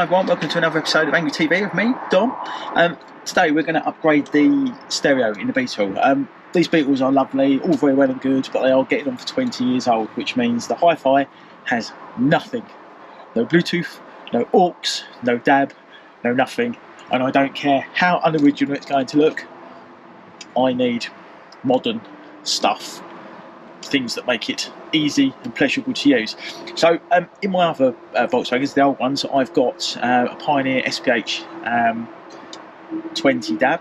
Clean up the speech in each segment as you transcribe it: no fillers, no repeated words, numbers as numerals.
Hi everyone, welcome to another episode of Angry TV with me, Dom. Today we're going to upgrade the stereo in the Beetle. These Beetles are lovely, all very well and good, but they are getting on for 20 years old, which means the hi-fi has nothing. No Bluetooth, no aux, no DAB, no nothing. And I don't care how unoriginal it's going to look, I need modern stuff. Things that make it easy and pleasurable to use. So in my other Volkswagens, the old ones, I've got a Pioneer SPH-20DAB.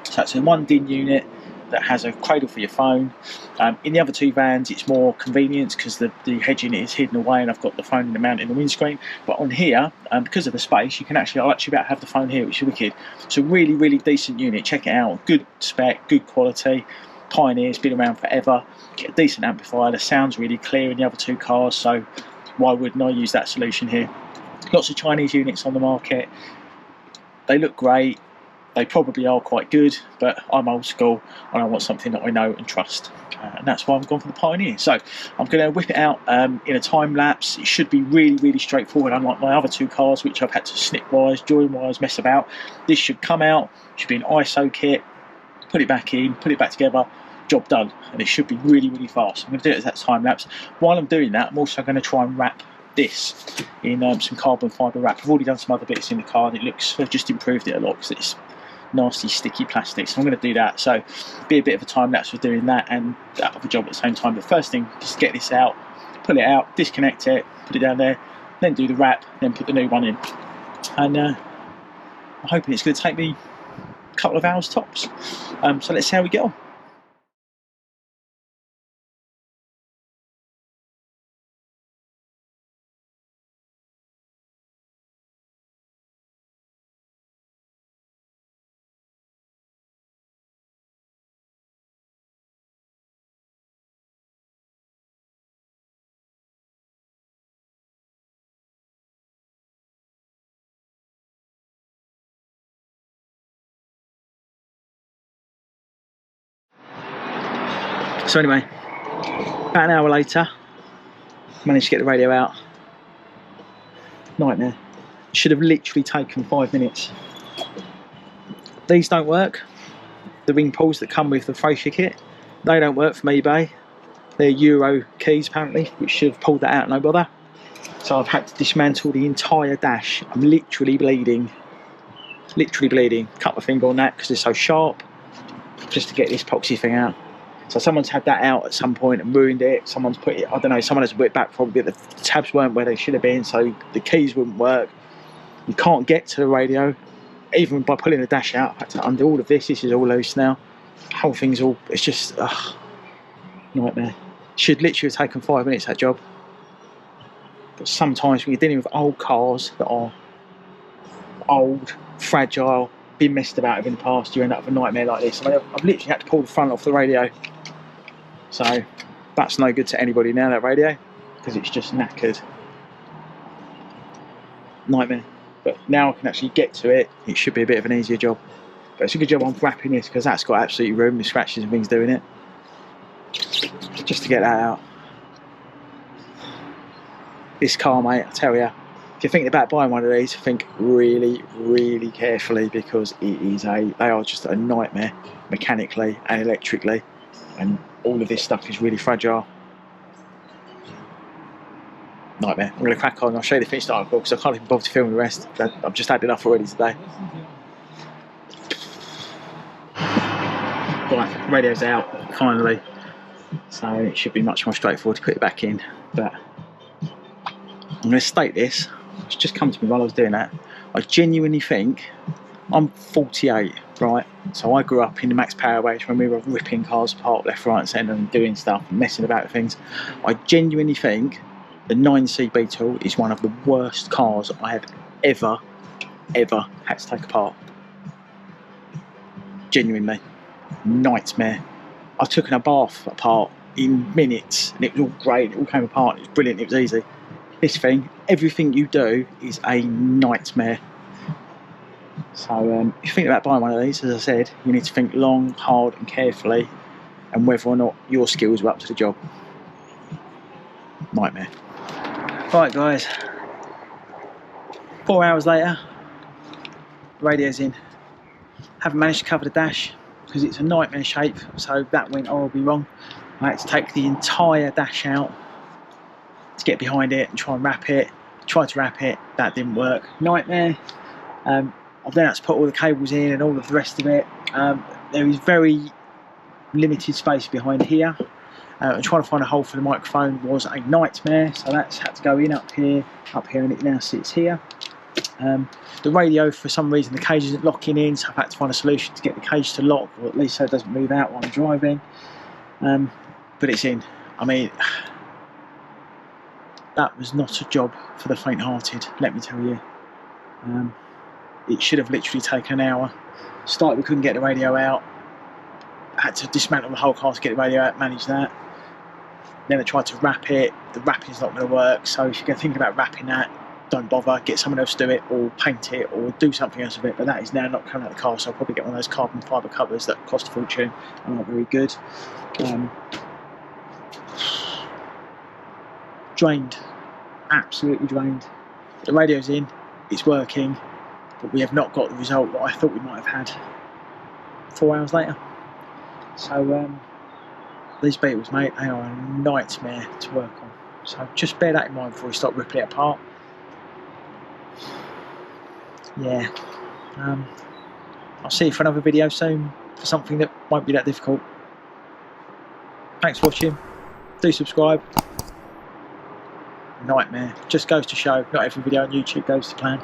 So that's a 1 DIN unit that has a cradle for your phone. In the other two vans it's more convenience because the head unit is hidden away and I've got the phone in the mount in the windscreen. But on here, because of the space, I'll actually be able to have the phone here, which is wicked. It's a really decent unit. Check it out. Good spec, good quality. Pioneer's been around forever. Get a decent amplifier. The sound's really clear in the other two cars, so why wouldn't I use that solution here? Lots of Chinese units on the market. They look great. They probably are quite good, but I'm old school and I want something that I know and trust. And that's why I've gone for the Pioneer. So I'm going to whip it out in a time lapse. It should be really straightforward, unlike my other two cars, which I've had to snip wires, join wires, mess about. This should come out, should be an ISO kit. Put it back in, put it back together, job done, and it should be really fast. I'm going to do it as that time lapse. While I'm doing that, I'm also going to try and wrap this in some carbon fibre wrap. I've already done some other bits in the car and it looks, I've just improved it a lot because it's nasty sticky plastic, so I'm going to do that. So be a bit of a time lapse for doing that and that other job at the same time. But first thing, just get this out, pull it out, disconnect it, put it down there, then do the wrap, then put the new one in. And I'm hoping it's going to take me couple of hours tops. So let's see how we get on. So anyway, about an hour later, managed to get the radio out. Nightmare. Should have literally taken 5 minutes. These don't work. The ring pulls that come with the fascia kit, they don't work from eBay. They're Euro keys apparently, which should have pulled that out, no bother. So I've had to dismantle the entire dash. I'm literally bleeding. Cut my finger on that because it's so sharp, just to get this epoxy thing out. So someone's had that out at some point and ruined it. Someone's put it, I don't know, someone has put it back probably, the tabs weren't where they should have been, so the keys wouldn't work. You can't get to the radio, even by pulling the dash out. I had to undo all of this. This is all loose now. The whole thing's all, it's just, nightmare. Should literally have taken 5 minutes, that job. But sometimes when you're dealing with old cars that are old, fragile, been messed about in the past, you end up with a nightmare like this. I mean, I've literally had to pull the front off the radio. So that's no good to anybody now, that radio, because it's just knackered. Nightmare. But now I can actually get to it. It should be a bit of an easier job. But it's a good job I'm wrapping this because that's got absolutely room with scratches and things doing it. Just to get that out. This car, mate, I tell you, if you're thinking about buying one of these, think really carefully because they are just a nightmare mechanically and electrically, and all of this stuff is really fragile. Nightmare. I'm going to crack on. I'll show you the finished article because I can't even bother to film the rest. I've just had enough already today. Right, radio's out finally, so it should be much more straightforward to put it back in. But I'm going to state this. It's just come to me while I was doing that. I genuinely think, I'm 48, right? So I grew up in the Max Power age when we were ripping cars apart left, right and centre and doing stuff and messing about with things. I genuinely think the 9C Beetle is one of the worst cars I have ever had to take apart. Genuinely. Nightmare. I took an Abarth apart in minutes and it was all great, it all came apart, it was brilliant, it was easy. This thing, everything you do is a nightmare. So if you think about buying one of these, as I said, you need to think long, hard and carefully and whether or not your skills are up to the job. Nightmare. Right guys, 4 hours later, the radio's in. Haven't managed to cover the dash because it's a nightmare shape, so that went horribly wrong. I had to take the entire dash out to get behind it and try and wrap it. Tried to wrap it, that didn't work. Nightmare. I've then had to put all the cables in and all of the rest of it. There is very limited space behind here. And trying to find a hole for the microphone was a nightmare, so that's had to go in up here, and it now sits here. The radio, for some reason, the cage isn't locking in, so I've had to find a solution to get the cage to lock, or at least so it doesn't move out while I'm driving. But it's in. I mean, that was not a job for the faint-hearted, let me tell you. It should have literally taken an hour. Started, we couldn't get the radio out. Had to dismantle the whole car to get the radio out, manage that. Then I tried to wrap it. The wrapping's not going to work, so if you're going to think about wrapping that, don't bother. Get someone else to do it, or paint it, or do something else with it. But that is now not coming out of the car, so I'll probably get one of those carbon fibre covers that cost a fortune and aren't very good. Drained. Absolutely drained. The radio's in, it's working, but we have not got the result that I thought we might have had 4 hours later. So these Beetles, mate, they are a nightmare to work on. So just bear that in mind before we start ripping it apart. Yeah. I'll see you for another video soon for something that won't be that difficult. Thanks for watching. Do subscribe. Nightmare. Just goes to show not every video on YouTube goes to plan.